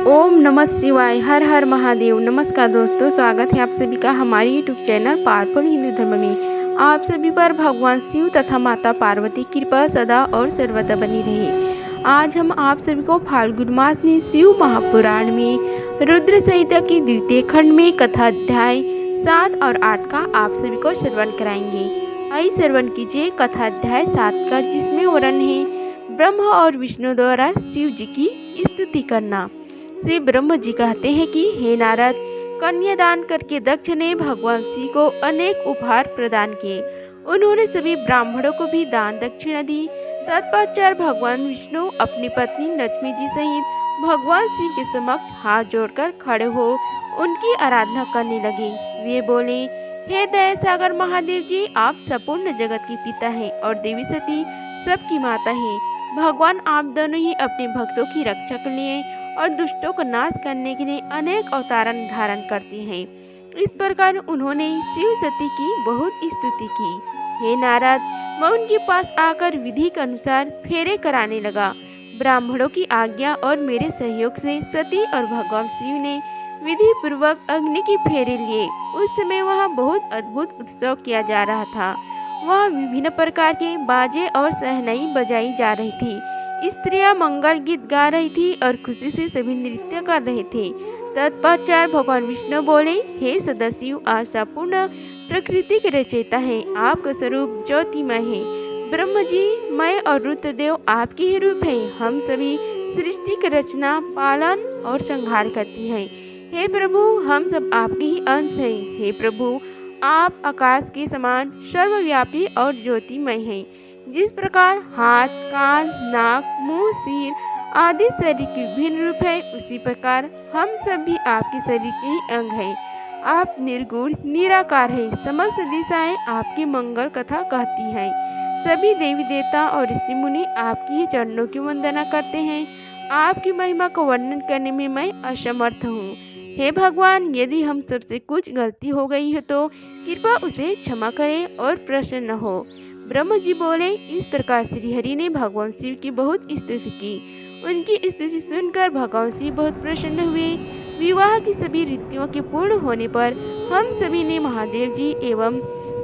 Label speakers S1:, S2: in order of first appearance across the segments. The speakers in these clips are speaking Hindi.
S1: ओम नमः शिवाय। हर हर महादेव। नमस्कार दोस्तों, स्वागत है आप सभी का हमारे यूट्यूब चैनल पावरफुल हिंदू धर्म में। आप सभी पर भगवान शिव तथा माता पार्वती की कृपा सदा और सर्वदा बनी रहे। आज हम आप सभी को फाल्गुन मास में शिव महापुराण में रुद्र संहिता की द्वितीय खंड में कथा अध्याय 7 और 8 का आप सभी को श्रवण कराएंगे। आइए श्रवण कीजिए कथा अध्याय 7 का, जिसमें वर्णन है ब्रह्मा और विष्णु द्वारा शिव जी की स्तुति करना। श्री ब्रह्म जी कहते हैं कि हे नारद, कन्यादान करके दक्ष ने भगवान शिव को अनेक उपहार प्रदान किए। उन्होंने सभी ब्राह्मणों को भी दान दक्षिणा दी। तत्पश्चात भगवान विष्णु अपनी पत्नी लक्ष्मी जी सहित भगवान शिव के समक्ष हाथ जोड़कर खड़े हो उनकी आराधना करने लगे। वे बोले, हे दया सागर महादेव जी, आप संपूर्ण जगत के पिता हैं और देवी सती सबकी माता हैं। भगवान, आप दोनों ही अपने भक्तों की रक्षा के लिए और दुष्टों को नाश करने के लिए अनेक अवतार धारण करते हैं। इस प्रकार उन्होंने शिव सती की बहुत स्तुति की। हे नारद, मैं उनके पास आकर विधि के अनुसार फेरे कराने लगा। ब्राह्मणों की आज्ञा और मेरे सहयोग से सती और भगवान शिव ने विधि पूर्वक अग्नि की फेरे लिए। उस समय वहाँ बहुत अद्भुत उत्सव किया जा रहा था। वहाँ विभिन्न प्रकार के बाजे और सहनाई बजाई जा रही थी। स्त्रियां मंगल गीत गा रही थी और खुशी से सभी नृत्य कर रहे थे। तत्पश्चात भगवान विष्णु बोले, हे सदाशिव, आप संपूर्ण प्रकृति के रचयिता हैं। आपका स्वरूप ज्योतिमय है। ब्रह्म जी, मैं और रुद्रदेव आपके ही रूप हैं। हम सभी सृष्टि की रचना, पालन और संहार करते हैं। हे प्रभु, हम सब आपके ही अंश हैं। हे प्रभु, आप आकाश के समान सर्वव्यापी और ज्योतिमय हैं। जिस प्रकार हाथ, कान, नाक, मुंह, सिर आदि शरीर के विभिन्न रूप है, उसी प्रकार हम सब भी आपके शरीर के ही अंग हैं। आप निर्गुण निराकार हैं। समस्त दिशाएं आपकी मंगल कथा कहती हैं। सभी देवी देवता और ऋषि मुनि आपकी ही चरणों की वंदना करते हैं। आपकी महिमा को वर्णन करने में मैं असमर्थ हूँ। हे भगवान, यदि हम सबसे कुछ गलती हो गई है तो कृपा उसे क्षमा करें और प्रसन्न हो। ब्रह्म जी बोले, इस प्रकार श्री हरि ने भगवान शिव की बहुत स्तुति की। उनकी स्तुति सुनकर भगवान शिव बहुत प्रसन्न हुए। विवाह की सभी रीतियों के पूर्ण होने पर हम सभी ने महादेव जी एवं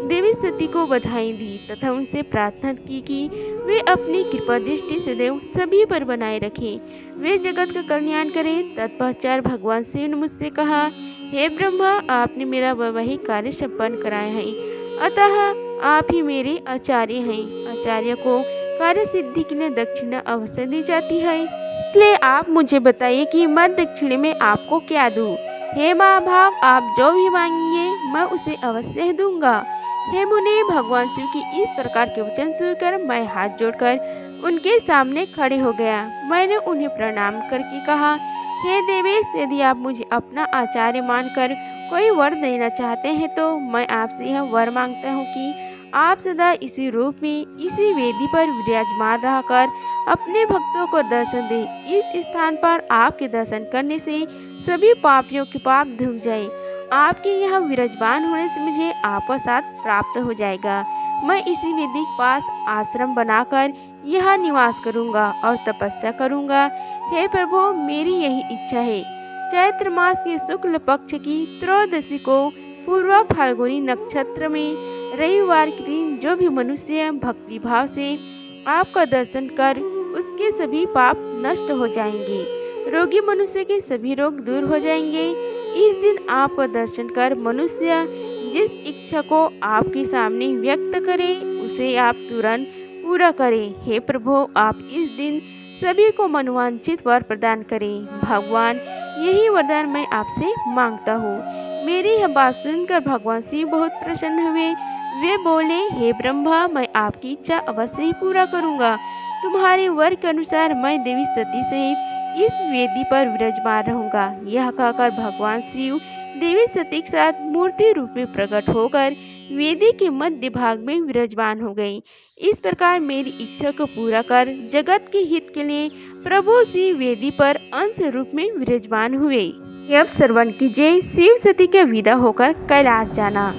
S1: देवी सती को बधाई दी तथा उनसे प्रार्थना की कि वे अपनी कृपा दृष्टि सदैव सभी पर बनाए रखें, वे जगत का कल्याण करें। तत्पश्चात भगवान शिव ने मुझसे कहा, हे ब्रह्मा, आपने मेरा वैवाहिक कार्य संपन्न कराया है, अतः आप ही मेरे आचार्य हैं। आचार्य को कार्य सिद्धि के लिए दक्षिणा अवश्य दी जाती है, इसलिए आप मुझे बताइए कि मैं दक्षिणे में आपको क्या दूं। हे महाभाग, आप जो भी मांगेंगे मैं उसे अवश्य दूंगा। हे मुनि, भगवान शिव की इस प्रकार के वचन सुनकर मैं हाथ जोड़कर उनके सामने खड़े हो गया। मैंने उन्हें प्रणाम करके कहा, हे देवेश, यदि आप मुझे अपना आचार्य मानकर कोई वर देना चाहते हैं तो मैं आपसे यह वर मांगता हूँ कि आप सदा इसी रूप में इसी वेदी पर विराजमान रहकर अपने भक्तों को दर्शन दें। इस स्थान पर आपके दर्शन करने से सभी पापियों के पाप धुल जाए। आपके यहाँ विराजमान होने से मुझे आपका साथ प्राप्त हो जाएगा। मैं इसी वेदी के पास आश्रम बनाकर यहाँ निवास करूँगा और तपस्या करूँगा। हे प्रभु, मेरी यही इच्छा है। चैत्र मास के शुक्ल पक्ष की त्रयोदशी को पूर्व फाल्गुनी नक्षत्र में रविवार के दिन जो भी मनुष्य भक्ति भाव से आपका दर्शन कर उसके सभी पाप नष्ट हो जाएंगे। रोगी मनुष्य के सभी रोग दूर हो जाएंगे। इस दिन आपका दर्शन कर मनुष्य जिस इच्छा को आपके सामने व्यक्त करे उसे आप तुरंत पूरा करें। हे प्रभु, आप इस दिन सभी को मनोवांछित वर प्रदान करें। भगवान, यही वरदान मैं आपसे मांगता हूँ। मेरी यह बात सुनकर भगवान शिव बहुत प्रसन्न हुए। वे बोले, हे ब्रह्मा, मैं आपकी इच्छा अवश्य ही पूरा करूँगा। तुम्हारे वर के अनुसार मैं देवी सती सहित इस वेदी पर विराजमान रहूँगा। यह कहकर भगवान शिव देवी सती के साथ मूर्ति रूप में प्रकट होकर वेदी के मध्य भाग में विराजमान हो गई। इस प्रकार मेरी इच्छा को पूरा कर जगत के हित के लिए प्रभु शिव वेदी पर अंश रूप में विराजमान हुए। अब श्रवण कीजिए शिव सती के विदा होकर कैलाश जाना।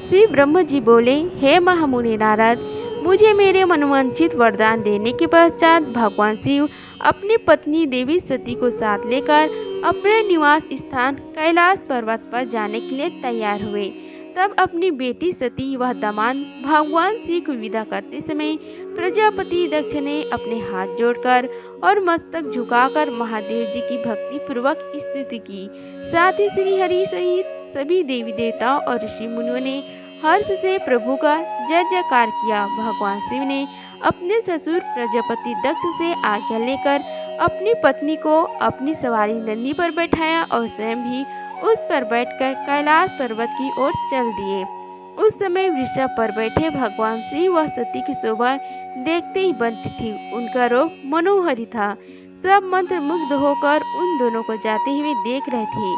S1: श्री ब्रह्म जी बोले, हे महामुनि नारद, मुझे मेरे मनोवांछित वरदान देने के पश्चात भगवान शिव अपनी पत्नी देवी सती को साथ लेकर अपने निवास स्थान कैलाश पर्वत पर जाने के लिए तैयार हुए। तब अपनी बेटी सती व दामाद भगवान शिव को विदा करते समय प्रजापति दक्ष ने अपने हाथ जोड़कर और मस्तक झुकाकर महादेव जी की भक्ति पूर्वक स्तुति की। साथ ही श्री हरि सहित सभी देवी देवताओं और ऋषि मुनियों ने हर्ष से प्रभु का जय जयकार किया। भगवान शिव ने अपने ससुर प्रजापति दक्ष से आज्ञा लेकर अपनी पत्नी को अपनी सवारी नंदी पर बैठाया और स्वयं भी उस पर बैठकर कैलाश पर्वत की ओर चल दिए। उस समय वृषभ पर बैठे भगवान शिव व सती की शोभा देखते ही बनती थी। उनका रूप मनोहरी था। सब मंत्र मुग्ध होकर उन दोनों को जाते हुए देख रहे थे।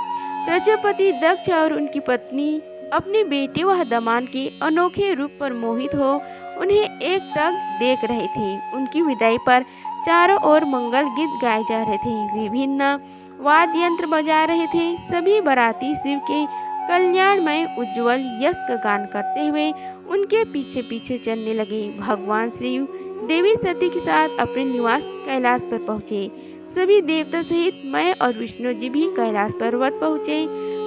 S1: प्रजापति दक्ष और उनकी पत्नी अपने बेटे व दामाद के अनोखे रूप पर मोहित हो उन्हें एक टक देख रहे थे। उनकी विदाई पर चारों ओर मंगल गीत गाए जा रहे थे। विभिन्न वाद्य यंत्र बजा रहे थे। सभी बाराती शिव के कल्याणमय उज्जवल यश का गान करते हुए उनके पीछे पीछे चलने लगे। भगवान शिव देवी सती के साथ अपने निवास कैलाश पर पहुँचे। सभी देवता सहित मैं और विष्णु जी भी कैलाश पर्वत पहुँचे।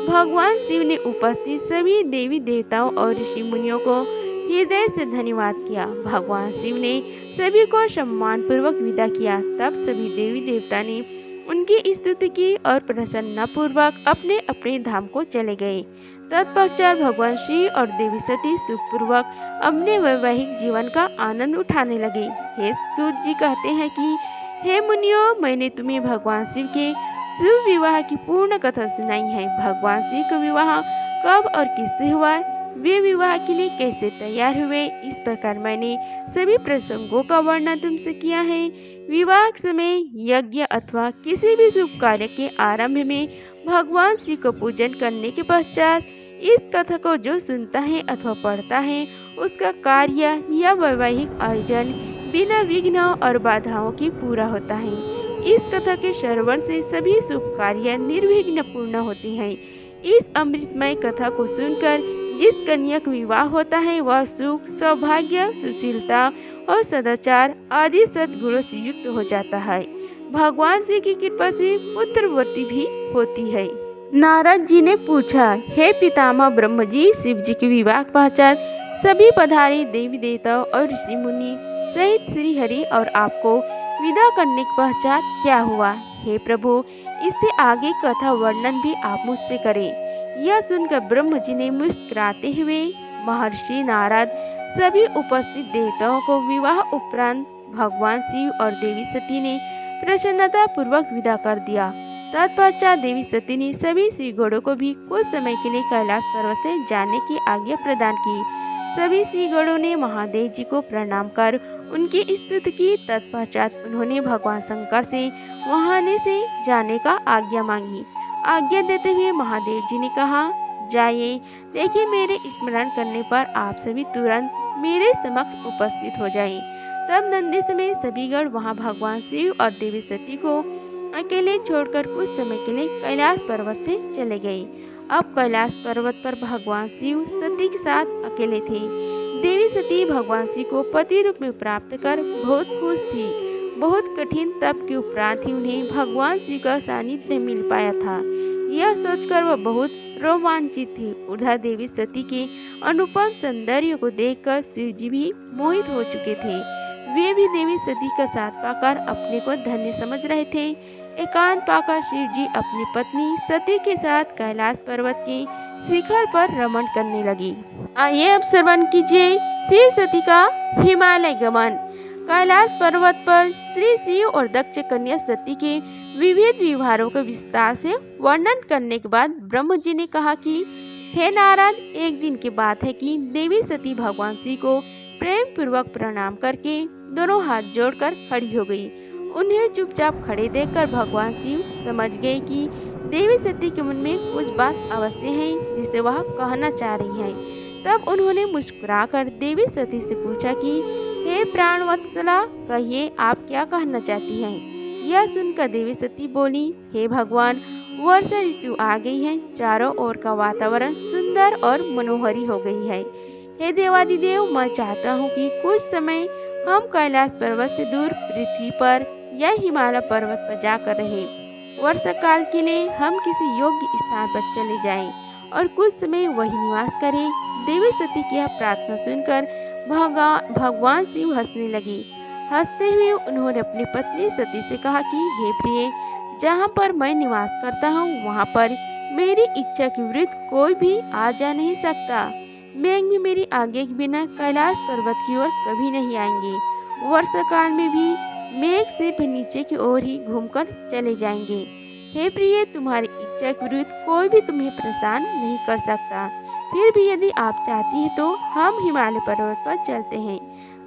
S1: भगवान शिव ने उपस्थित सभी देवी देवताओं और ऋषि मुनियों को हृदय से धन्यवाद किया। भगवान शिव ने सभी को सम्मान पूर्वक विदा किया। तब सभी देवी देवता ने उनकी स्तुति की और प्रसन्नता पूर्वक अपने अपने धाम को चले गए। तत्पश्चात भगवान शिव और देवी सती सुखपूर्वक अपने वैवाहिक जीवन का आनंद उठाने लगे। हे सूत जी कहते हैं कि हे मुनियों, मैंने तुम्हें भगवान शिव के शिव विवाह की पूर्ण कथा सुनाई है। भगवान शिव का विवाह कब और किससे हुआ, वे विवाह के लिए कैसे तैयार हुए, इस प्रकार मैंने सभी प्रसंगों का वर्णन तुमसे किया है। विवाह समय यज्ञ अथवा किसी भी शुभ कार्य के आरंभ में भगवान शिव को पूजन करने के पश्चात इस कथा को जो सुनता है अथवा पढ़ता है उसका कार्य या वैवाहिक आयोजन बिना विघ्न और बाधाओं की पूरा होता है। इस कथा के श्रवण से सभी शुभ कार्य निर्विघ्न पूर्ण होते हैं। इस अमृतमय कथा को सुनकर जिस कन्या का विवाह होता है वह सुख, सौभाग्य, सुशीलता और सदाचार आदि सद्गुणों से युक्त हो जाता है। भगवान शिव की कृपा से पुत्रवती भी होती है। नारद जी ने पूछा, हे पितामह ब्रह्म जी, शिव जी के विवाह के पश्चात सभी पधारे देवी देवताओं और ऋषि मुनि सहित श्री हरि और आपको विदा करने के पश्चात क्या हुआ? हे प्रभु, इससे आगे कथा वर्णन भी आप मुझसे करें। यह सुनकर ब्रह्म जी ने मुस्कुराते हुए महर्षि नारद सभी उपस्थित देवताओं को विवाह उपरांत भगवान शिव और देवी सती ने प्रसन्नता पूर्वक विदा कर दिया। तत्पश्चात देवी सती ने सभी श्रीगणों को भी कुछ समय के लिए कैलाश पर्वत से जाने की आज्ञा प्रदान की। सभी श्रीगणों ने महादेव जी को प्रणाम कर उनकी स्तुति की। तत्पश्चात उन्होंने भगवान शंकर से वहां से जाने का आज्ञा मांगी। आज्ञा देते हुए महादेव जी ने कहा, जाइए, देखिए मेरे स्मरण करने पर आप सभी तुरंत मेरे समक्ष उपस्थित हो जाएं। तब नंदी समेत सभी गण वहां भगवान शिव और देवी सती को अकेले छोड़कर कुछ समय के लिए कैलाश पर्वत से चले गए। अब कैलाश पर्वत पर भगवान शिव सती के साथ अकेले थे। देवी सती भगवान शिव को पति रूप में प्राप्त कर बहुत खुश थी। बहुत कठिन तप के उपरांत ही उन्हें भगवान शिव का सानिध्य मिल पाया था। यह सोचकर वह बहुत रोमांचित थी। उधर देवी सती के अनुपम सौंदर्य को देखकर शिव जी भी मोहित हो चुके थे। वे भी देवी सती का साथ पाकर अपने को धन्य समझ रहे थे। एकांत पाकर शिव जी अपनी पत्नी सती के साथ कैलाश पर्वत के शिखर पर रमण करने लगी। आइए अब श्रवण कीजिए शिव सती का हिमालय गमन। कैलाश पर्वत पर श्री शिव और दक्ष कन्या सती के विविध व्यवहारों के विस्तार से वर्णन करने के बाद ब्रह्म जी ने कहा कि हे नारद, एक दिन की बात है कि देवी सती भगवान शिव को प्रेम पूर्वक प्रणाम करके दोनों हाथ जोड़कर खड़ी हो गई। उन्हें चुपचाप खड़े देखकर भगवान शिव समझ गए कि देवी सती के मन में कुछ बात अवश्य है जिसे वह कहना चाह रही है। तब उन्होंने मुस्कुराकर देवी सती से पूछा कि हे प्राणवत्सला, कहिए आप क्या कहना चाहती हैं। यह सुनकर देवी सती बोली, हे भगवान, वर्षा ऋतु आ गई है। चारों ओर का वातावरण सुंदर और मनोहरी हो गई है। हे देवादिदेव, मैं चाहता हूँ कि कुछ समय हम कैलाश पर्वत से दूर पृथ्वी पर या हिमालय पर्वत पर जाकर रहे। वर्षा काल के लिए हम किसी योग्य स्थान पर चले जाएं और कुछ समय वही निवास करें। देवी सती की यह प्रार्थना सुनकर भगवान शिव हंसने लगे। हंसते हुए उन्होंने अपनी पत्नी सती से कहा कि हे प्रिय, जहाँ पर मैं निवास करता हूँ वहाँ पर मेरी इच्छा के विरुद्ध कोई भी आ जा नहीं सकता। मेघ भी मेरी आज्ञा के बिना कैलाश पर्वत की ओर कभी नहीं आएंगे। वर्षा काल में भी मेघ सिर्फ नीचे की ओर ही घूमकर चले जाएंगे। हे प्रिय, तुम्हारी इच्छा के विरुद्ध कोई भी तुम्हें परेशान नहीं कर सकता। फिर भी यदि आप चाहती हैं तो हम हिमालय पर्वत पर चलते हैं।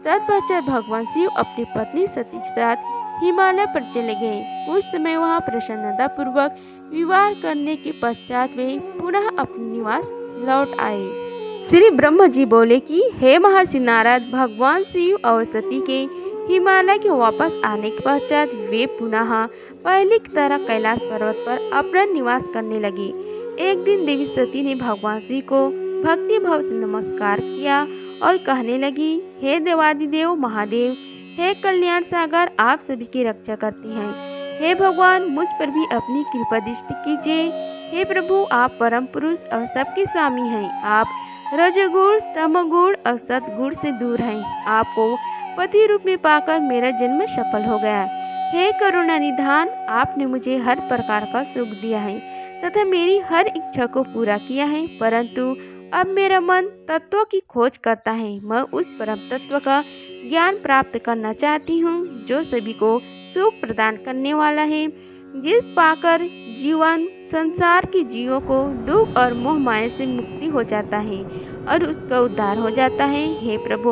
S1: तत्पश्चात भगवान शिव अपनी पत्नी सती के साथ हिमालय पर चले गए। कुछ समय वहां प्रसन्नता पूर्वक विवाह करने के पश्चात वे पुनः अपने निवास लौट आए। श्री ब्रह्म जी बोले कि हे महर्षि नारद, भगवान शिव और सती के हिमालय के वापस आने के पश्चात वे पुनः पहले की तरह कैलाश पर्वत पर अपना निवास करने लगे। एक दिन देवी सती ने भगवान शिव को भक्ति भाव से नमस्कार किया और कहने लगी, हे देवादिदेव महादेव, हे कल्याण सागर, आप सभी की रक्षा करते हैं। हे भगवान, मुझ पर भी अपनी कृपा दृष्टि कीजिए। हे प्रभु, आप परम पुरुष और सबके स्वामी हैं। आप रजगुण, तमगुण और सतगुण से दूर हैं। आपको पति रूप में पाकर मेरा जन्म सफल हो गया। हे करुणा निधान, आपने मुझे हर प्रकार का सुख दिया है तथा मेरी हर इच्छा को पूरा किया है, परंतु अब मेरा मन तत्व की खोज करता है। मैं उस परम तत्व का ज्ञान प्राप्त करना चाहती हूँ जो सभी को सुख प्रदान करने वाला है, जिस पाकर जीवन संसार के जीवों को दुख और मोह माया से मुक्ति हो जाता है और उसका उद्धार हो जाता है। हे प्रभु,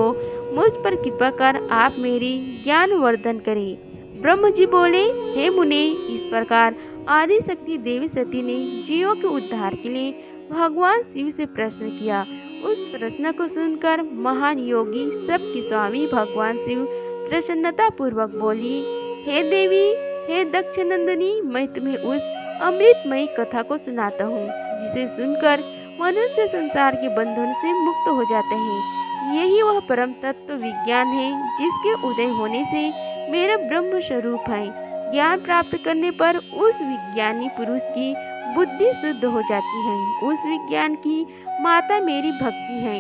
S1: मुझ पर कृपा कर आप मेरी ज्ञान वर्धन करें। ब्रह्म जी बोले, हे मुने, इस प्रकार आदि शक्ति देवी सती ने जीवों के उद्धार के लिए भगवान शिव से प्रश्न किया। उस प्रश्न को सुनकर महान योगी सबके स्वामी भगवान शिव प्रसन्नता पूर्वक बोली, हे देवी, हे दक्ष नंदिनी, मैं तुम्हें उस अमृतमयी कथा को सुनाता हूँ जिसे सुनकर मनुष्य संसार के बंधन से मुक्त हो जाते हैं। यही वह परम तत्व विज्ञान है जिसके उदय होने से मेरा ब्रह्म स्वरूप है। ज्ञान प्राप्त करने पर उस विज्ञानी पुरुष की बुद्धि शुद्ध हो जाती है। उस विज्ञान की माता मेरी भक्ति है।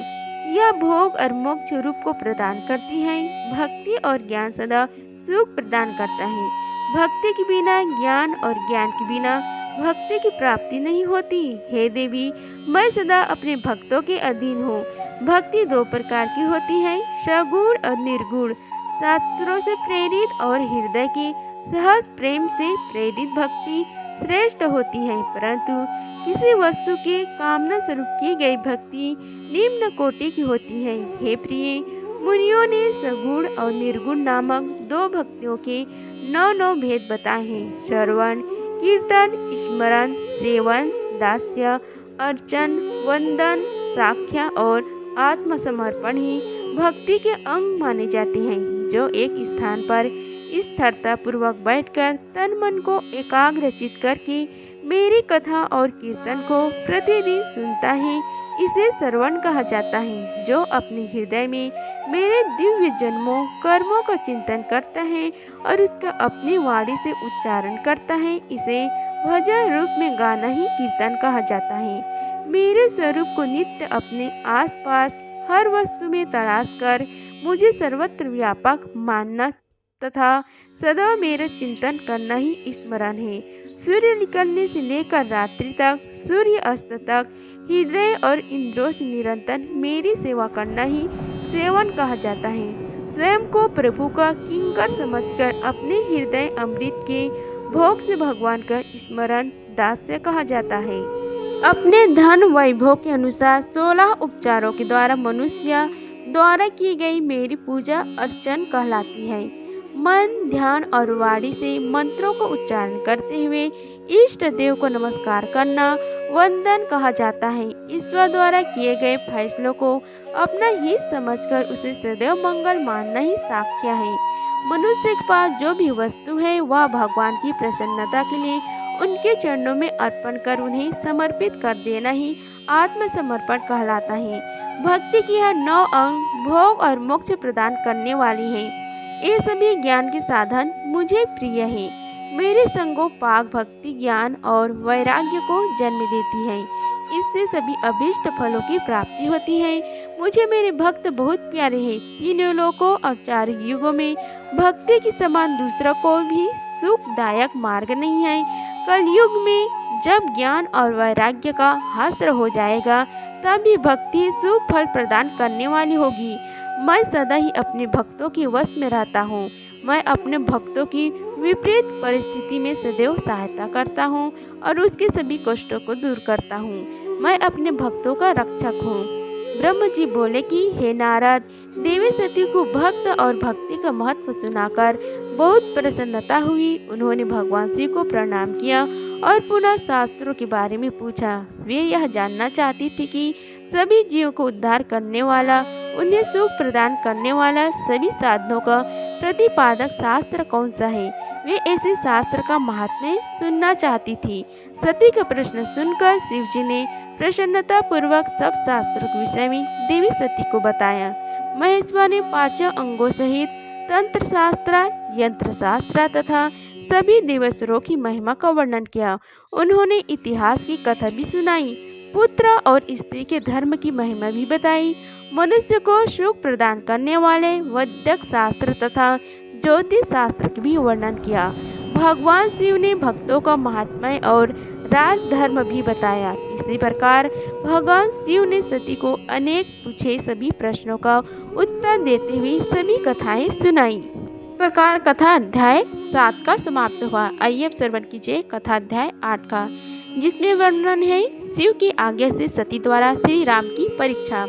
S1: यह भोग और मोक्ष रूप को प्रदान करती है। भक्ति और ज्ञान सदा सुख प्रदान करता है। भक्ति के बिना ज्ञान और ज्ञान के बिना भक्ति की प्राप्ति नहीं होती। हे देवी, मैं सदा अपने भक्तों के अधीन हूँ। भक्ति दो प्रकार की होती है, सगुण और निर्गुण। शास्त्रों से प्रेरित और हृदय के सहज प्रेम से प्रेरित भक्ति श्रेष्ठ होती है, परंतु किसी वस्तु के कामना स्वरूप की गई भक्ति निम्न कोटि की होती है। हे प्रिय, मुनियों ने सगुण और निर्गुण नामक दो भक्तियों के 9 भेद बताए हैं। श्रवण, कीर्तन, स्मरण, सेवन, दास्य, अर्चन, वंदन, साख्या और आत्मसमर्पण ही भक्ति के अंग माने जाते हैं। जो एक स्थान पर स्थिरता पूर्वक बैठकर तन मन को एकाग्रचित करके मेरी कथा और कीर्तन को प्रतिदिन सुनता है, इसे श्रवण कहा जाता है। जो अपने हृदय में मेरे दिव्य जन्मों कर्मों का चिंतन करता है और उसका अपनी वाणी से उच्चारण करता है, इसे भजन रूप में गाना ही कीर्तन कहा जाता है। मेरे स्वरूप को नित्य अपने आसपास हर वस्तु में तलाश कर मुझे सर्वत्र व्यापक मानना तथा सदा मेरा चिंतन करना ही स्मरण है। सूर्य निकलने से लेकर रात्रि तक, सूर्य अस्त तक हृदय और इंद्रियों से निरंतर मेरी सेवा करना ही सेवन कहा जाता है। स्वयं को प्रभु का किंकर समझकर अपने हृदय अमृत के भोग से भगवान का स्मरण दास्य कहा जाता है। अपने धन वैभव के अनुसार 16 उपचारों के द्वारा मनुष्य द्वारा की गई मेरी पूजा अर्चन कहलाती है। मन, ध्यान और वाणी से मंत्रों को उच्चारण करते हुए इष्ट देव को नमस्कार करना वंदन कहा जाता है। ईश्वर द्वारा किए गए फैसलों को अपना हित समझकर उसे सदैव मंगल मानना ही साख्य है। मनुष्य के पास जो भी वस्तु है वह भगवान की प्रसन्नता के लिए उनके चरणों में अर्पण कर उन्हें समर्पित कर देना ही आत्मसमर्पण कहलाता है। भक्ति की यह 9 अंग भोग और मोक्ष प्रदान करने वाली है। ये सभी ज्ञान के साधन मुझे प्रिय है। मेरे संगो पाक भक्ति ज्ञान और वैराग्य को जन्म देती है। इससे सभी अभीष्ट फलों की प्राप्ति होती है। मुझे मेरे भक्त बहुत प्यारे हैं। तीनों लोकों और चार युगों में भक्ति के समान दूसरा कोई भी सुखदायक मार्ग नहीं है। कलयुग में जब ज्ञान और वैराग्य का हास्त्र हो जाएगा, तब भी भक्ति सुख फल प्रदान करने वाली होगी। मैं सदा ही अपने भक्तों के वश में रहता हूँ। मैं अपने भक्तों की विपरीत परिस्थिति में सदैव सहायता करता हूँ और उसके सभी कष्टों को दूर करता हूँ। मैं अपने भक्तों का रक्षक हूँ। ब्रह्म जी बोले कि हे नारद, देवी सती को भक्त और भक्ति का महत्व सुनाकर बहुत प्रसन्नता हुई। उन्होंने भगवान शिव को प्रणाम किया और पुनः शास्त्रों के बारे में पूछा। वे यह जानना चाहती थी कि सभी जीवों को उद्धार करने वाला, उन्हें सुख प्रदान करने वाला सभी साधनों का प्रतिपादक शास्त्र कौन सा है। वे ऐसे शास्त्र का महात्म्य सुनना चाहती थी। सती का प्रश्न सुनकर शिव जी ने प्रसन्नता पूर्वक सब शास्त्रों के विषय में देवी सती को बताया। महेश्वर ने 5 अंगों सहित तंत्र शास्त्र, यंत्र शास्त्र तथा सभी देवस्वरों की महिमा का वर्णन किया। उन्होंने इतिहास की कथा भी सुनाई, पुत्र और स्त्री के धर्म की महिमा भी बताई, मनुष्य को सुख प्रदान करने वाले वैदिक शास्त्र तथा ज्योतिष शास्त्र की भी वर्णन किया। भगवान शिव ने भक्तों का महात्म्य और राजधर्म भी बताया। इसी प्रकार भगवान शिव ने सती को अनेक पूछे सभी प्रश्नों का उत्तर देते हुए सभी कथाएं सुनाई। इस प्रकार कथा अध्याय 7 का समाप्त हुआ। आइए अब श्रवण कीजिए कथा अध्याय 8 का, जिसमें वर्णन है शिव की आज्ञा से सती द्वारा श्री राम की परीक्षा।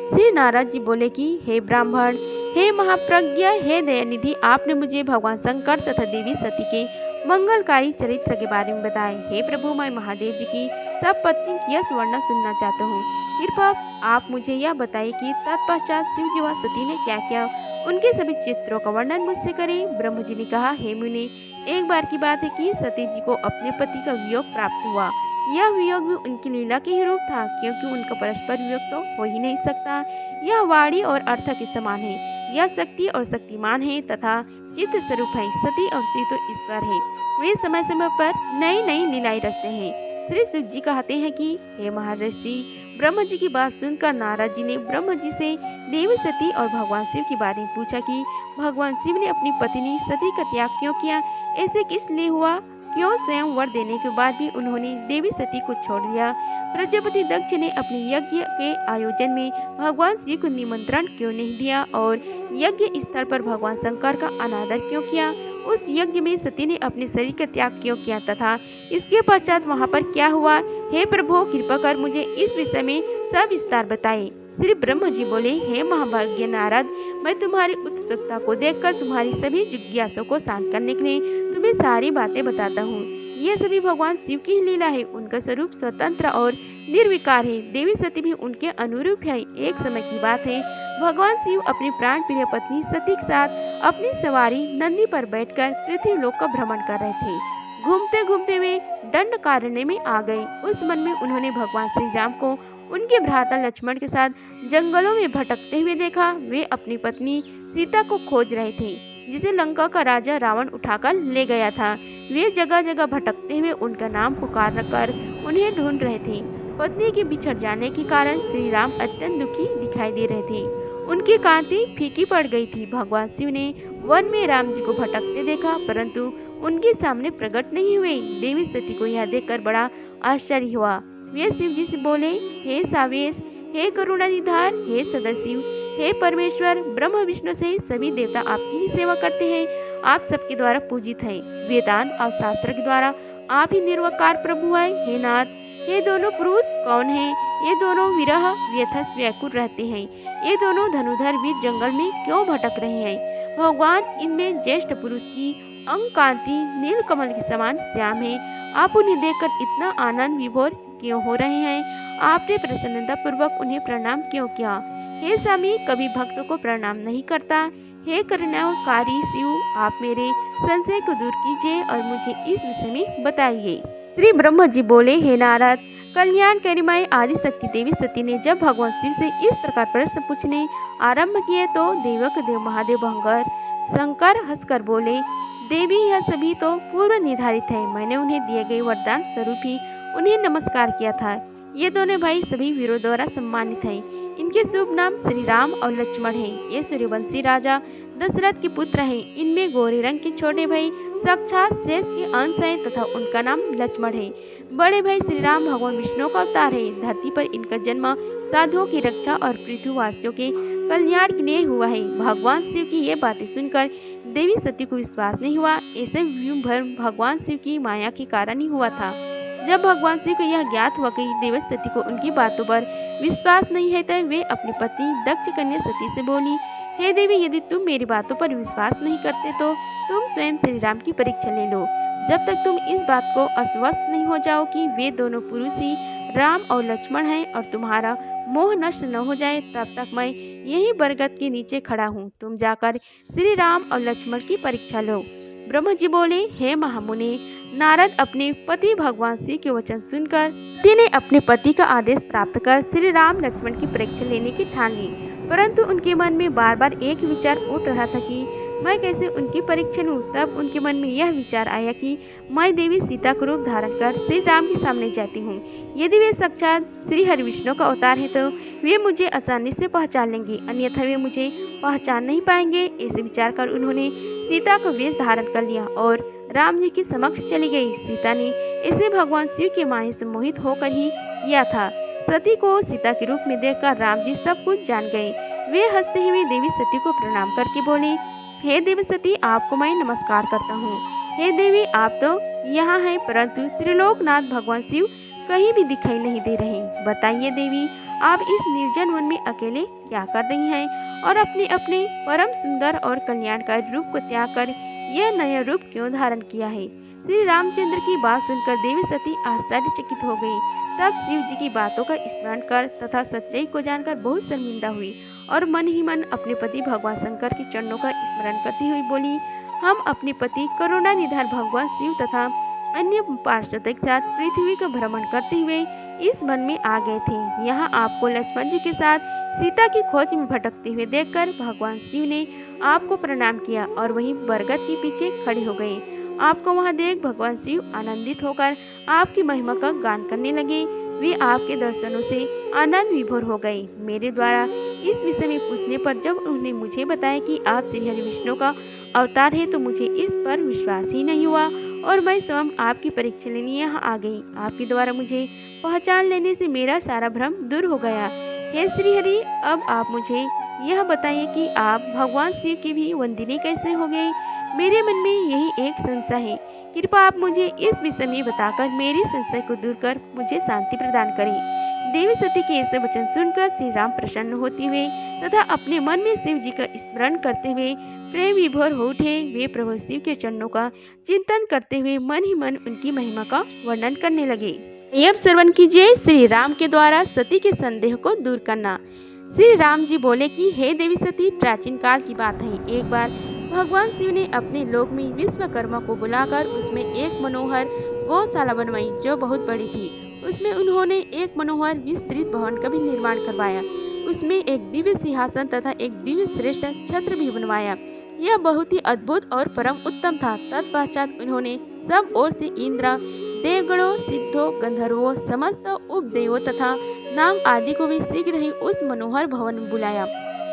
S1: श्री नारद जी बोले कि हे ब्राह्मण, हे महाप्रज्ञ, हे दयानिधि, आपने मुझे भगवान शंकर तथा देवी सती के मंगलकारी चरित्र के बारे में बताए। हे प्रभु, मैं महादेव जी की सब पत्नी की यह वर्णन सुनना चाहता हूँ। कृपा आप मुझे यह बताइए कि तत्पश्चात शिव जी व सती ने क्या किया। उनके सभी चित्रों का वर्णन मुझसे करें। ब्रह्म जी ने कहा, हे मुनि, एक बार की बात है कि सती जी को अपने पति का वियोग प्राप्त हुआ। यह वियोग भी उनकी लीला के ही रूप था, क्योंकि उनका परस्पर वियोग तो हो ही नहीं सकता। यह वाणी और अर्थ के समान है। यह शक्ति और शक्तिमान है तथा चित्त स्वरूप है। सती और शिव तो ईश्वर है। वे समय समय पर नई नई लीलाएं रचते हैं। श्री शिव जी कहते हैं कि हे महर्षि, ब्रह्म जी की बात सुनकर नारद जी ने ब्रह्म जी से देवी सती और भगवान शिव के बारे में पूछा कि भगवान शिव ने अपनी पत्नी सती का त्याग क्यों किया, ऐसे किस लिए हुआ, क्यों स्वयं वर देने के बाद भी उन्होंने देवी सती को छोड़ दिया। प्रजापति दक्ष ने अपने यज्ञ के आयोजन में भगवान शिव को निमंत्रण क्यों नहीं दिया और यज्ञ स्थल पर भगवान शंकर का अनादर क्यों किया। उस यज्ञ में सती ने अपने शरीर का त्याग क्यों किया तथा इसके पश्चात वहाँ पर क्या हुआ। हे प्रभु, कृपा कर मुझे इस विषय में सब विस्तार बताए। श्री ब्रह्म जी बोले, हे महाभाग्य नारद, मैं तुम्हारी उत्सुकता को देखकर तुम्हारी सभी जिज्ञासों को शांत करने के लिए तुम्हें सारी बातें बताता हूँ। ये सभी भगवान शिव की ही लीला है। उनका स्वरूप स्वतंत्र और निर्विकार है। देवी सती भी उनके अनुरूप है। एक समय की बात है, भगवान शिव अपनी प्राण प्रिय पत्नी सती के साथ अपनी सवारी नंदी पर बैठकर पृथ्वी लोक का भ्रमण कर रहे थे। घूमते घूमते वे दंडकारण्य में आ गए। उस मन में उन्होंने भगवान श्री राम को उनके भ्राता लक्ष्मण के साथ जंगलों में भटकते हुए देखा। वे अपनी पत्नी सीता को खोज रहे थे, जिसे लंका का राजा रावण उठाकर ले गया था। वे जगह जगह भटकते हुए उनका नाम पुकार कर उन्हें ढूंढ रहे थे। पत्नी के बिछड़ जाने के कारण श्री राम अत्यंत दुखी दिखाई दे रहे थे। उनकी कांति फीकी पड़ गई थी। भगवान शिव ने वन में राम जी को भटकते देखा, परंतु उनके सामने प्रकट नहीं हुए। देवी सती को यह देखकर बड़ा आश्चर्य हुआ। वे शिव जी से बोले, हे सावेश, हे करुणानिधान, हे सदाशिव, हे परमेश्वर, ब्रह्म विष्णु सहित सभी देवता आपकी ही सेवा करते हैं। आप सबके द्वारा पूजित हैं। वेदांत और शास्त्र के द्वारा आप ही निर्विकार प्रभु हैं। हे नाथ, ये दोनों पुरुष कौन हैं? ये दोनों विरह व्यथस व्याकुल रहते हैं। ये दोनों धनुधर वीर जंगल में क्यों भटक रहे हैं? भगवान, इनमें ज्येष्ठ पुरुष की अंग कांति नील कमल के समान श्याम है। आप उन्हें देखकर इतना आनंद विभोर क्यों हो रहे हैं? आपने प्रसन्नता पूर्वक उन्हें प्रणाम क्यों किया? हे स्वामी, कभी भक्तों को प्रणाम नहीं करता। हे करुणाकारी शिव, आप मेरे संशय को दूर कीजिए और मुझे इस विषय में बताइए। श्री ब्रह्म जी बोले, हे नारद, कल्याणकारी माई आदि शक्ति देवी सती ने जब भगवान शिव से इस प्रकार प्रश्न पूछने आरंभ किए तो देवक देव महादेव भंगर शंकर हंसकर बोले, देवी यह सभी तो पूर्व निर्धारित है। मैंने उन्हें दिए गए वरदान स्वरूप ही उन्हें नमस्कार किया था। ये दोनों भाई सभी वीरों द्वारा सम्मानित हैं। इनके शुभ नाम श्री राम और लक्ष्मण हैं। ये सूर्यवंशी राजा दशरथ के पुत्र हैं। इनमें गोरे रंग के छोटे भाई साक्षात शेष के अंश हैं तथा उनका नाम लक्ष्मण है। बड़े भाई श्री राम भगवान विष्णु का अवतार है। धरती पर इनका जन्म साधुओं की रक्षा और पृथ्वीवासियों के कल्याण के लिए हुआ है। भगवान शिव की ये बातें सुनकर देवी सती को विश्वास नहीं हुआ। ऐसे भ्रम भगवान शिव की माया के कारण ही हुआ था। जब भगवान शिव को यह ज्ञात हुआ कि देवी सती को उनकी बातों पर विश्वास नहीं है, तब वे अपनी पत्नी दक्ष कन्या सती से बोली, हे देवी, यदि तुम मेरी बातों पर विश्वास नहीं करते तो तुम स्वयं श्री राम की परीक्षा ले लो। जब तक तुम इस बात को आश्वस्त नहीं हो जाओ कि वे दोनों पुरुष ही राम और लक्ष्मण हैं और तुम्हारा मोह नष्ट न हो जाए, तब तक मैं यही बरगद के नीचे खड़ा हूँ। तुम जाकर श्री राम और लक्ष्मण की परीक्षा लो। ब्रह्मा जी बोले, हे महामुनि, नारद अपने पति भगवान शिव के वचन सुनकर ने अपने पति का आदेश प्राप्त कर श्री राम लक्ष्मण की परीक्षा लेने की ठान ली। परंतु उनके मन में बार बार एक विचार उठ रहा था कि मैं कैसे उनकी परीक्षा लूं। तब उनके मन में यह विचार आया कि मैं देवी सीता का रूप धारण कर श्री राम के सामने जाती हूँ। यदि वे साक्षात श्री हरि विष्णु का अवतार है तो वे मुझे आसानी से पहचान लेंगे, अन्यथा वे मुझे पहचान नहीं पाएंगे। ऐसे विचार कर उन्होंने सीता का वेश धारण कर लिया और राम जी के समक्ष चली गई। सीता ने इसे भगवान शिव के माया से मोहित होकर ही किया था। सती को सीता के रूप में देखकर राम जी सब कुछ जान गए। वे हंसते हुए देवी सती को प्रणाम करके बोले, हे देवी सती, आपको मैं नमस्कार करता हूँ। हे देवी, आप तो यहाँ हैं, परंतु त्रिलोकनाथ भगवान शिव कहीं भी दिखाई नहीं दे रहे। बताइए देवी, आप इस निर्जन वन में अकेले क्या कर रही हैं और अपने अपने परम सुंदर और कल्याणकारी रूप को त्याग कर यह नया रूप क्यों धारण किया है। श्री रामचंद्र की बात सुनकर देवी सती आश्चर्यचकित हो गई। तब शिव जी की बातों का स्मरण कर तथा सच्चाई को जानकर बहुत शर्मिंदा हुई और मन ही मन अपने पति भगवान शंकर के चरणों का स्मरण करती हुई बोली, हम अपने पति करुणा निधान भगवान शिव तथा अन्य पार्षदों के साथ पृथ्वी का भ्रमण करते हुए इस वन में आ गए थे। यहाँ आपको लक्ष्मण जी के साथ सीता की खोज में भटकते हुए देखकर भगवान शिव ने आपको प्रणाम किया और वहीं बरगद के पीछे खड़े हो गए। आपको वहां देख भगवान शिव आनंदित होकर आपकी महिमा का गान करने लगे। वे आपके दर्शनों से आनंद विभोर हो गए। मेरे द्वारा इस विषय में पूछने पर जब उन्होंने मुझे बताया कि आप श्री हरि विष्णु का अवतार है तो मुझे इस पर विश्वास ही नहीं हुआ और मैं स्वयं आपकी परीक्षा लेने यहाँ आ गई। आपके द्वारा मुझे पहचान लेने से मेरा सारा भ्रम दूर हो गया। हे श्री हरि, अब आप मुझे यह बताइए कि आप भगवान शिव की भी वंदिनी कैसे हो गए। मेरे मन में यही एक संशय है। कृपया आप मुझे इस विषय में बताकर मेरे संशय को दूर कर मुझे शांति प्रदान करें। देवी सती के ऐसे वचन सुनकर श्री राम प्रसन्न होते हुए तथा अपने मन में शिव जी का स्मरण करते हुए प्रेम विभोर हो उठे। वे प्रभु शिव के चरणों का चिंतन करते हुए मन ही मन उनकी महिमा का वर्णन करने लगे। अब श्रवण कीजिए श्री राम के द्वारा सती के संदेह को दूर करना। श्री राम जी बोले कि हे देवी सती, प्राचीन काल की बात है। एक बार भगवान शिव ने अपने लोक में विश्वकर्मा को बुलाकर उसमें एक मनोहर गौशाला बनवाई जो बहुत बड़ी थी। उसमें उन्होंने एक मनोहर विस्तृत भवन का भी निर्माण करवाया। उसमें एक दिव्य सिंहासन तथा एक दिव्य श्रेष्ठ छत्र भी बनवाया। यह बहुत ही अद्भुत और परम उत्तम था। तत्पश्चात उन्होंने सब ओर से इंद्र, देवगणों, सिद्धों, गंधर्वों, समस्त उपदेवों तथा नाग आदि को भी शीघ्र ही उस मनोहर भवन में बुलाया।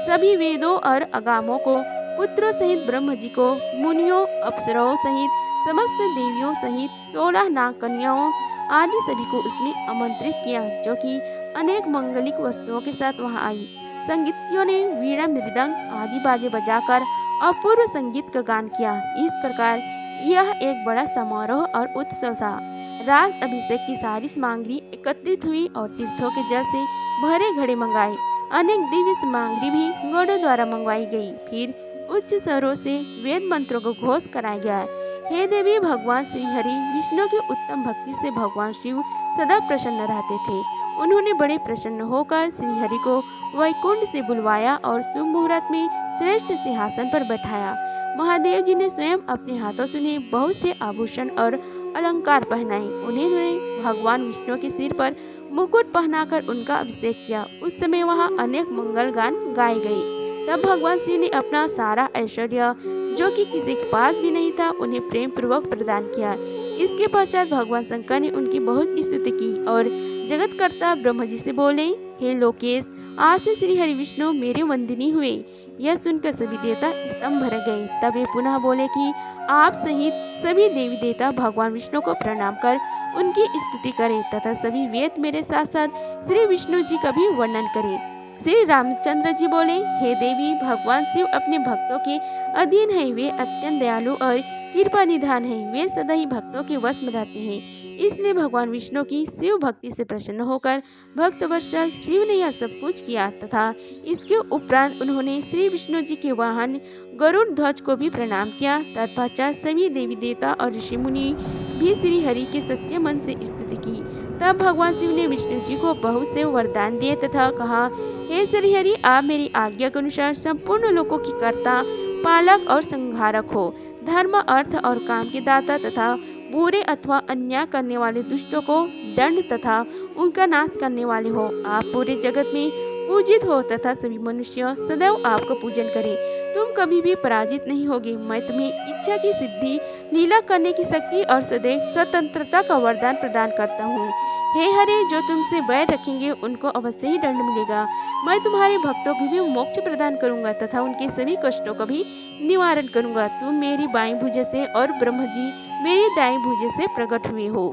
S1: सभी वेदों और अगामों को, पुत्रों सहित ब्रह्म जी को, मुनियों, अप्सराओं सहित समस्त देवियों सहित 16 नाग कन्याओं आदि सभी को उसमें आमंत्रित किया, जो कि अनेक मंगलिक वस्तुओं के साथ वहां आई। संगीतज्ञों ने वीणा, मृदंग आदि बाजे बजाकर अपूर्व संगीत का गान किया। इस प्रकार यह एक बड़ा समारोह और उत्सव था। राज अभिषेक की सारी सामग्री एकत्रित हुई और तीर्थों के जल से भरे घड़े मंगाए। अनेक दिव्य सामग्री भी गौड़ों द्वारा मंगवाई गई। फिर उच्च स्वरों से वेद मंत्रों को घोष कराया गया। हे देवी, भगवान श्री हरि विष्णु की उत्तम भक्ति से भगवान शिव सदा प्रसन्न रहते थे। उन्होंने बड़े प्रसन्न होकर श्री हरि को वैकुंठ से बुलवाया और शुभ मुहूर्त में श्रेष्ठ सिंहासन पर बैठाया। महादेव जी ने स्वयं अपने हाथों से उन्हें बहुत से आभूषण और अलंकार पहनाए। उन्हें भगवान विष्णु के सिर पर मुकुट पहनाकर उनका अभिषेक किया। उस समय वहां अनेक मंगल गान गाए गए। तब भगवान शिव ने अपना सारा ऐश्वर्य जो कि किसी के पास भी नहीं था, उन्हें प्रेम पूर्वक प्रदान किया। इसके पश्चात भगवान शंकर ने उनकी बहुत स्तुति की और जगतकर्ता ब्रह्मा जी से बोले, हे लोकेश, आज से श्री हरि विष्णु मेरे वंदनीय हुए। यह सुनकर सभी देवता स्तंभ भर गए। तब वे पुनः बोले कि आप सहित सभी देवी देवता भगवान विष्णु को प्रणाम कर उनकी स्तुति करें तथा सभी वेद मेरे साथ साथ श्री विष्णु जी का भी वर्णन करें। श्री रामचंद्र जी बोले, हे देवी, भगवान शिव अपने भक्तों के अधीन है। वे अत्यंत दयालु और कृपा निधान है। वे सदा ही भक्तों के वश में रहते हैं। इसलिए भगवान विष्णु की शिव भक्ति से प्रसन्न होकर भक्त वत्सल शिव ने यह सब कुछ किया तथा इसके उपरांत उन्होंने श्री विष्णु जी के वाहन गरुड़ ध्वज को भी प्रणाम किया। तत्पश्चात सभी देवी देवता और ऋषि मुनि भी श्री हरि के सच्चे मन से स्तुति की। तब भगवान शिव ने विष्णु जी को बहुत से वरदान दिए तथा कहा, हे श्री हरि, आप मेरी आज्ञा के अनुसार संपूर्ण लोकों की कर्ता, पालक और संहारक हो। धर्म, अर्थ और काम के दाता तथा बुरे अथवा अन्याय करने वाले दुष्टों को दंड तथा उनका नाश करने वाले हो। आप पूरे जगत में पूजित हो तथा सभी मनुष्य सदैव आपका पूजन करें। तुम कभी भी पराजित नहीं होगे। मैं तुम्हें इच्छा की सिद्धि, लीला करने की शक्ति और सदैव स्वतंत्रता का वरदान प्रदान करता हूँ। हे हरे, जो तुमसे वैर रखेंगे उनको अवश्य ही दंड मिलेगा। मैं तुम्हारे भक्तों को भी मोक्ष प्रदान करूंगा तथा उनके सभी कष्टों का भी निवारण करूंगा। तुम मेरी बाईं भुजा से और ब्रह्म जी मेरी दाईं भुजा से प्रकट हुए हो।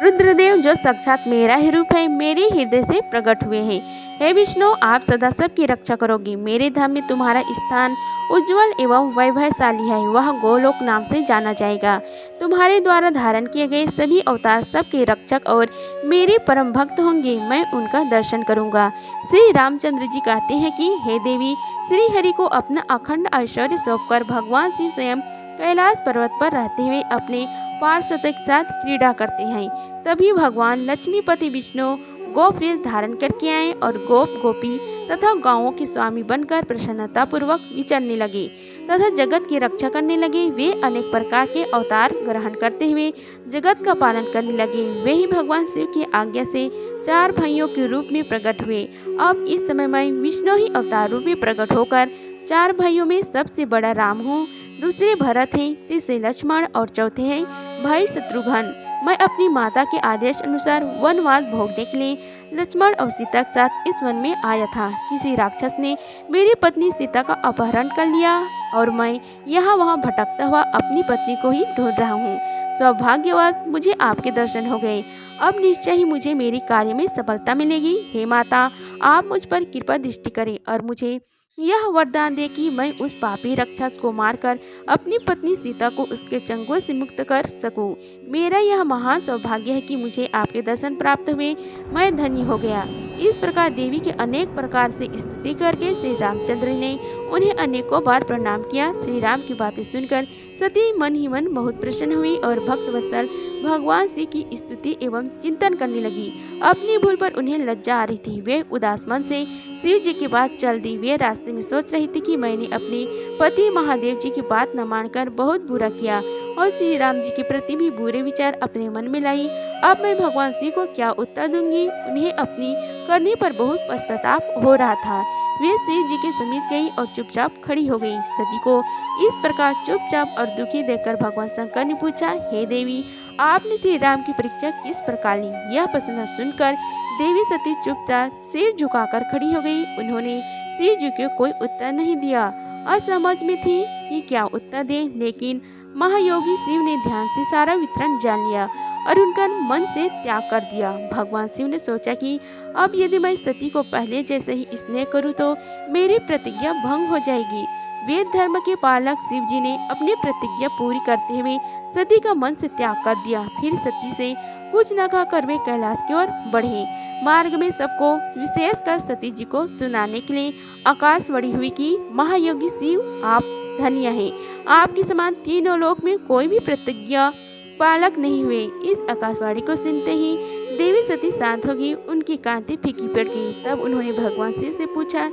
S1: रुद्रदेव जो साक्षात मेरा ही रूप है, मेरे हृदय से प्रकट हुए हैं। हे विष्णु, आप सदा सबकी रक्षा करोगे। मेरे धाम में तुम्हारा स्थान उज्जवल एवं वैभवशाली है। वह गोलोक नाम से जाना जाएगा। तुम्हारे द्वारा धारण किए गए सभी अवतार सबके रक्षक और मेरे परम भक्त होंगे। मैं उनका दर्शन करूंगा। श्री रामचंद्र जी कहते हैं कि हे देवी, श्री हरि को अपना अखंड ऐश्वर्य सौंपकर भगवान शिव स्वयं कैलाश पर्वत पर रहते हुए अपने पार्षदों के साथ क्रीड़ा करते हैं। तभी भगवान लक्ष्मीपति विष्णु गोप वेश धारण करके आए और गोप गोपी तथा गांवों के स्वामी बनकर प्रसन्नता पूर्वक विचरने लगे तथा जगत की रक्षा करने लगे। वे अनेक प्रकार के अवतार ग्रहण करते हुए जगत का पालन करने लगे। वे ही भगवान शिव की आज्ञा से 4 भाइयों के रूप में प्रकट हुए। अब इस समय मैं विष्णु ही अवतार रूप में प्रकट होकर 4 भाइयों में सबसे बड़ा राम हूँ, दूसरे भरत हैं, तीसरे लक्ष्मण और चौथे हैं भाई शत्रुघ्न। मैं अपनी माता के आदेश अनुसार वनवास भोगने के लिए लक्ष्मण और सीता के साथ इस वन में आया था। किसी राक्षस ने मेरी पत्नी सीता का अपहरण कर लिया और मैं यहाँ वहाँ भटकता हुआ अपनी पत्नी को ही ढूंढ रहा हूँ। सौभाग्यवश मुझे आपके दर्शन हो गए। अब निश्चय ही मुझे मेरी कार्य में सफलता मिलेगी। हे माता, आप मुझ पर कृपा दृष्टि करें और मुझे यह वरदान दे कि मैं उस पापी राक्षस को मारकर अपनी पत्नी सीता को उसके चंगुल से मुक्त कर सकूं। मेरा यह महान सौभाग्य है कि मुझे आपके दर्शन प्राप्त हुए। मैं धन्य हो गया। इस प्रकार देवी के अनेक प्रकार से स्तुति करके श्री रामचंद्र ने उन्हें अनेकों बार प्रणाम किया। श्री राम की बातें सुनकर सती मन ही मन बहुत प्रसन्न हुई और भक्त वत्सल भगवान शिव की स्तुति एवं चिंतन करने लगी। अपनी भूल पर उन्हें लज्जा आ रही थी। वे उदास मन से शिव जी की बात चल दी। वे रास्ते में सोच रही थी कि मैंने अपने पति महादेव जी की बात न मानकर बहुत बुरा किया और श्री राम जी के प्रति भी बुरे विचार अपने मन में लाई। अब मैं भगवान शिव को क्या उत्तर दूंगी? उन्हें अपनी करने पर बहुत पश्चाताप हो रहा था। वे शिव जी के समीप गई और चुपचाप खड़ी हो गई। सती को इस प्रकार चुपचाप और दुखी देखकर भगवान शंकर ने पूछा, हे देवी, आपने श्री राम की परीक्षा किस प्रकार ली? यह प्रश्न सुनकर देवी सती चुपचाप सिर झुकाकर खड़ी हो गई। उन्होंने शिव जी को कोई उत्तर नहीं दिया। असमझ में थी कि क्या उत्तर दे, लेकिन महायोगी शिव ने ध्यान से सारा वितरण जान लिया और उनका मन से त्याग कर दिया। भगवान शिव ने सोचा कि अब यदि मैं सती को पहले जैसे ही स्नेह करूं तो मेरी प्रतिज्ञा भंग हो जाएगी। वेद धर्म के पालक शिव जी ने अपनी प्रतिज्ञा पूरी करते हुए सती का मन से त्याग कर दिया। फिर सती से कुछ न कहकर वे कैलाश की ओर बढ़े। मार्ग में सबको, विशेषकर सती जी को सुनाने के लिए आकाशवाणी हुई कि महायोगी शिव, आप धन्य हैं। आपके समान तीनों लोक में कोई भी प्रतिज्ञा पालक नहीं हुए। इस आकाशवाणी को सुनते ही देवी सती शांत हो गई। उनकी कांति फीकी पड़ गई। तब उन्होंने भगवान शिव से पूछा,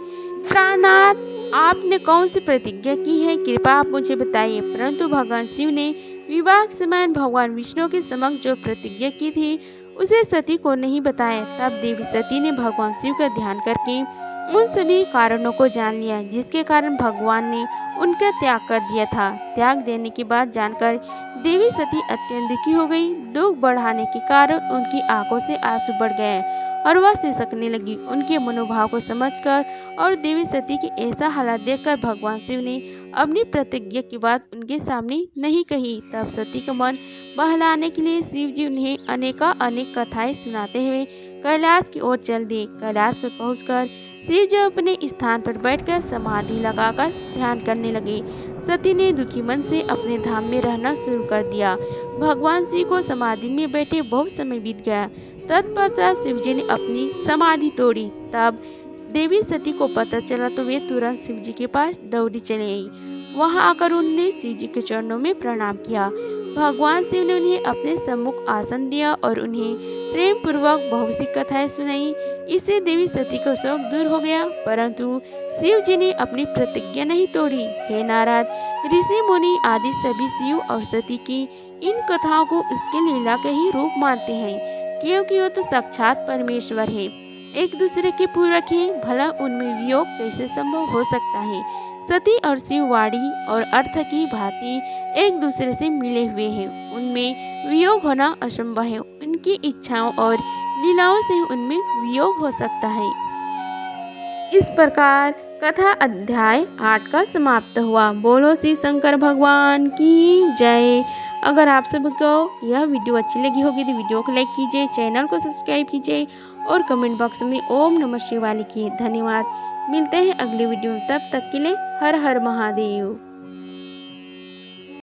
S1: प्राणनाथ, आपने कौन सी प्रतिज्ञा की है? कृपा आप मुझे बताइए। परंतु भगवान शिव ने विवाह के समय भगवान विष्णु के समक्ष जो प्रतिज्ञा की थी उसे सती को नहीं बताया। तब देवी सती ने भगवान शिव का ध्यान करके उन सभी कारणों को जान लिया जिसके कारण भगवान ने उनका त्याग कर दिया था। त्याग देने की बात जानकर देवी सती अत्यंत दुखी हो गई। दुख बढ़ाने के कारण उनकी आंखों से आंसू बढ़ गए और वह सिसकने लगी। उनके मनोभाव को समझकर और देवी सती की ऐसा हालत देखकर भगवान शिव ने अपनी प्रतिज्ञा की बात उनके सामने नहीं कही। तब सती का मन बहलाने के लिए शिव जी उन्हें अनेक कथाएं सुनाते हुए कैलाश की ओर चल दिए। कैलाश पर पहुंचकर शिव जी अपने स्थान पर बैठकर समाधि लगाकर ध्यान करने लगे। सती ने दुखी मन से अपने धाम में रहना शुरू कर दिया। भगवान शिव को समाधि में बैठे बहुत समय बीत गया। तत्पश्चात शिव जी ने अपनी समाधि तोड़ी। तब देवी सती को पता चला तो वे तुरंत शिव जी के पास दौड़ी चली आई। वहां आकर उन्होंने शिव जी के चरणों में प्रणाम किया। भगवान शिव ने उन्हें अपने सम्मुख आसन दिया और उन्हें प्रेम पूर्वक बहुत सी कथाएं सुनाई। इससे देवी सती का शोक दूर हो गया, परंतु शिव जी ने अपनी प्रतिज्ञा नहीं तोड़ी। हे नारद, ऋषि मुनि आदि सभी शिव और सती की इन कथाओं को उसके लीला का ही रूप मानते हैं, क्योंकि वो तो साक्षात परमेश्वर है, एक दूसरे के पूरक है। भला उनमें वियोग कैसे संभव हो सकता है। सती और शिव वाणी और अर्थ की भांति एक दूसरे से मिले हुए हैं, उनमें वियोग होना असंभव है। उनकी इच्छाओं और लीलाओं से उनमें वियोग हो सकता है। इस प्रकार कथा अध्याय 8 का समाप्त हुआ। बोलो शिव शंकर भगवान की जय। अगर आप सबको यह वीडियो अच्छी लगी होगी तो वीडियो को लाइक कीजिए, चैनल को सब्सक्राइब कीजिए और कमेंट बॉक्स में ओम नमः शिवाय लिखिए। धन्यवाद। मिलते हैं अगले वीडियो में, तब तक के लिए हर हर महादेव।